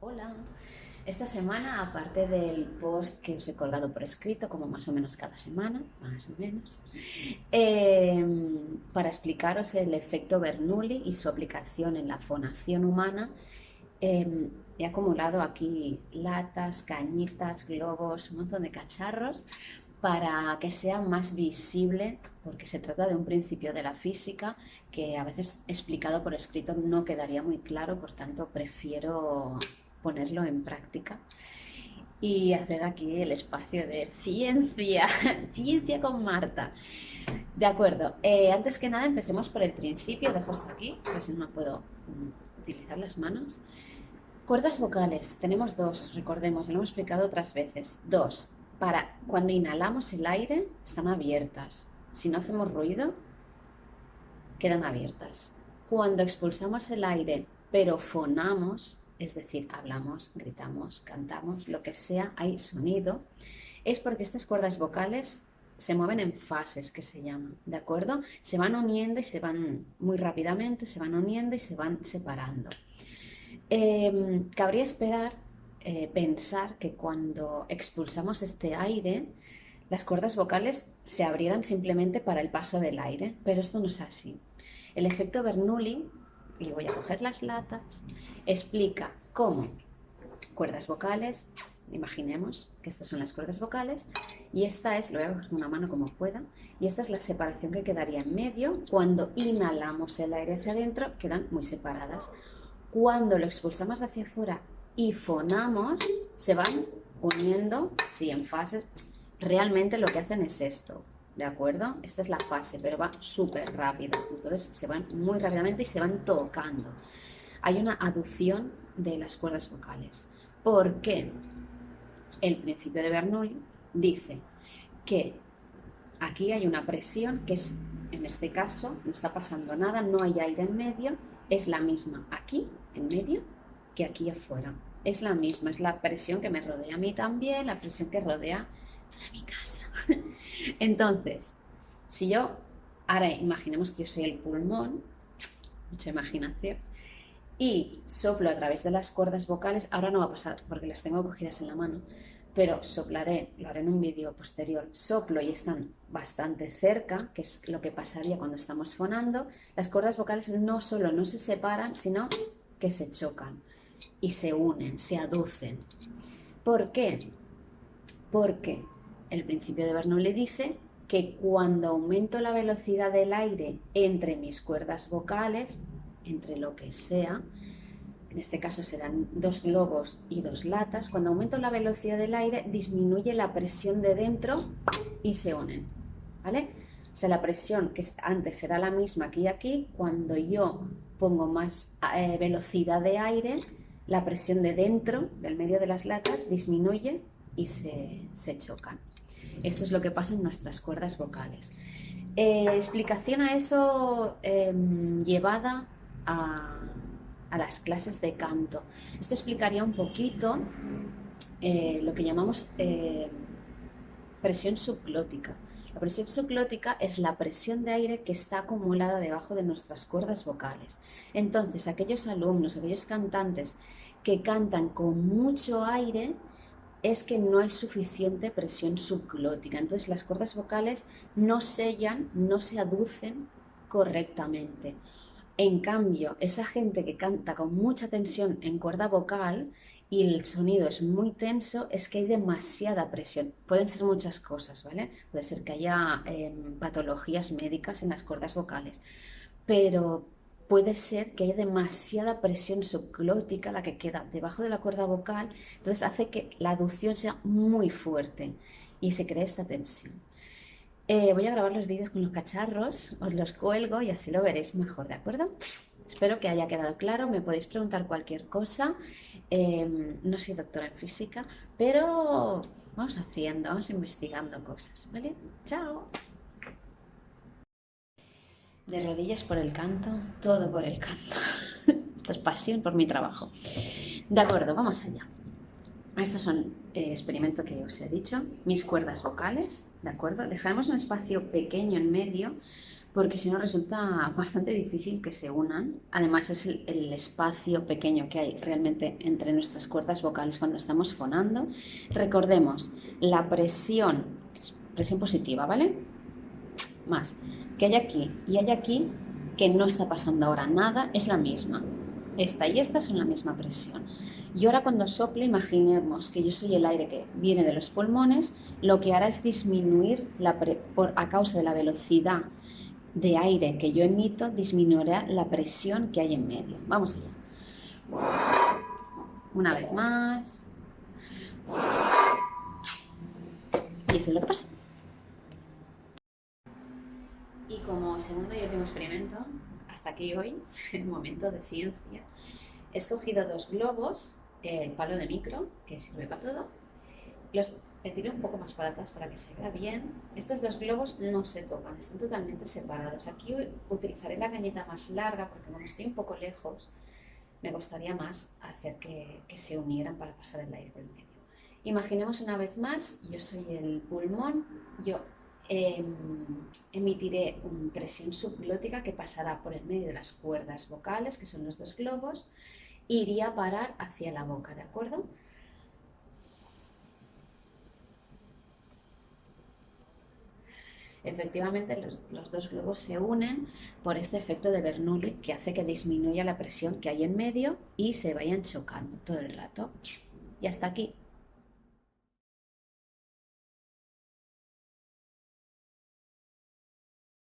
Hola, esta semana, aparte del post que os he colgado por escrito, como más o menos cada semana, más o menos, para explicaros el efecto Bernoulli y su aplicación en la fonación humana, he acumulado aquí latas, cañitas, globos, un montón de cacharros para que sea más visible, porque se trata de un principio de la física que a veces explicado por escrito no quedaría muy claro, por tanto prefiero ponerlo en práctica y hacer aquí el espacio de ciencia, ciencia con Marta. De acuerdo, antes que nada empecemos por el principio, dejo esto aquí, porque si no puedo utilizar las manos. Cuerdas vocales, tenemos dos, recordemos, lo hemos explicado otras veces. Dos, para cuando inhalamos el aire están abiertas. Si no hacemos ruido, quedan abiertas. Cuando expulsamos el aire, pero fonamos, es decir, hablamos, gritamos, cantamos, lo que sea, hay sonido, es porque estas cuerdas vocales se mueven en fases, que se llaman, ¿de acuerdo? Se van uniendo y se van muy rápidamente, se van uniendo y se van separando. Cabría esperar, pensar que cuando expulsamos este aire, las cuerdas vocales se abrieran simplemente para el paso del aire, pero esto no es así. El efecto Bernoulli, y voy a coger las latas, explica cómo cuerdas vocales, imaginemos que estas son las cuerdas vocales, y esta es, lo voy a coger con una mano como pueda, y esta es la separación que quedaría en medio. Cuando inhalamos el aire hacia adentro, quedan muy separadas. Cuando lo expulsamos hacia afuera y fonamos, se van uniendo, sí, en fases. Realmente lo que hacen es esto, ¿de acuerdo? Esta es la fase, pero va súper rápido. Entonces se van muy rápidamente y se van tocando. Hay una aducción de las cuerdas vocales. ¿Por qué? El principio de Bernoulli dice que aquí hay una presión que es, en este caso, no está pasando nada, no hay aire en medio, es la misma aquí, en medio, que aquí afuera. Es la misma, es la presión que me rodea a mí también, la presión que rodea toda mi casa. Entonces, si yo, ahora imaginemos que yo soy el pulmón, mucha imaginación, y soplo a través de las cuerdas vocales, ahora no va a pasar porque las tengo cogidas en la mano, pero soplaré, lo haré en un vídeo posterior, soplo y están bastante cerca, que es lo que pasaría cuando estamos fonando. Las cuerdas vocales no solo no se separan, sino que se chocan y se unen, se aducen. ¿Por qué? Porque el principio de Bernoulli dice que cuando aumento la velocidad del aire entre mis cuerdas vocales, entre lo que sea, en este caso serán dos globos y dos latas, cuando aumento la velocidad del aire disminuye la presión de dentro y se unen, ¿vale? O sea, la presión que antes era la misma aquí y aquí, cuando yo pongo más velocidad de aire, la presión de dentro, del medio de las latas, disminuye y se chocan. Esto es lo que pasa en nuestras cuerdas vocales. Explicación a eso llevada a las clases de canto. Esto explicaría un poquito lo que llamamos presión subglótica. La presión subglótica es la presión de aire que está acumulada debajo de nuestras cuerdas vocales. Entonces, aquellos alumnos, aquellos cantantes que cantan con mucho aire, es que no hay suficiente presión subglótica. Entonces las cuerdas vocales no sellan, no se aducen correctamente. En cambio, esa gente que canta con mucha tensión en cuerda vocal y el sonido es muy tenso, es que hay demasiada presión. Pueden ser muchas cosas, ¿vale? Puede ser que haya patologías médicas en las cuerdas vocales, pero puede ser que haya demasiada presión subglótica, la que queda debajo de la cuerda vocal, entonces hace que la aducción sea muy fuerte y se cree esta tensión. Voy a grabar los vídeos con los cacharros, os los cuelgo y así lo veréis mejor, ¿de acuerdo? Espero que haya quedado claro, me podéis preguntar cualquier cosa. No soy doctora en física, pero vamos haciendo, vamos investigando cosas, ¿vale? ¡Chao! De rodillas por el canto, todo por el canto. Esto es pasión por mi trabajo. De acuerdo, vamos allá. Estos son experimento que os he dicho, mis cuerdas vocales, ¿de acuerdo? Dejaremos un espacio pequeño en medio porque si no resulta bastante difícil que se unan. Además es el espacio pequeño que hay realmente entre nuestras cuerdas vocales cuando estamos fonando. Recordemos, la presión, presión positiva, ¿vale? Más, que hay aquí y hay aquí, que no está pasando ahora nada, es la misma. Esta y esta son la misma presión. Y ahora cuando sople, imaginemos que yo soy el aire que viene de los pulmones, lo que hará es disminuir a causa de la velocidad de aire que yo emito, disminuirá la presión que hay en medio. Vamos allá. Una vez más. Y eso es lo que pasa. Y como segundo y último experimento, hasta aquí hoy, el momento de ciencia, he escogido dos globos, el palo de micro, que sirve para todo. Los tiré un poco más para atrás para que se vea bien. Estos dos globos no se tocan, están totalmente separados. Aquí utilizaré la cañita más larga porque como estoy un poco lejos, me gustaría más hacer que se unieran para pasar el aire por el medio. Imaginemos una vez más, yo soy el pulmón, yo emitiré una presión subglótica que pasará por el medio de las cuerdas vocales, que son los dos globos, e iría a parar hacia la boca, ¿de acuerdo? Efectivamente, los dos globos se unen por este efecto de Bernoulli que hace que disminuya la presión que hay en medio y se vayan chocando todo el rato. Y hasta aquí.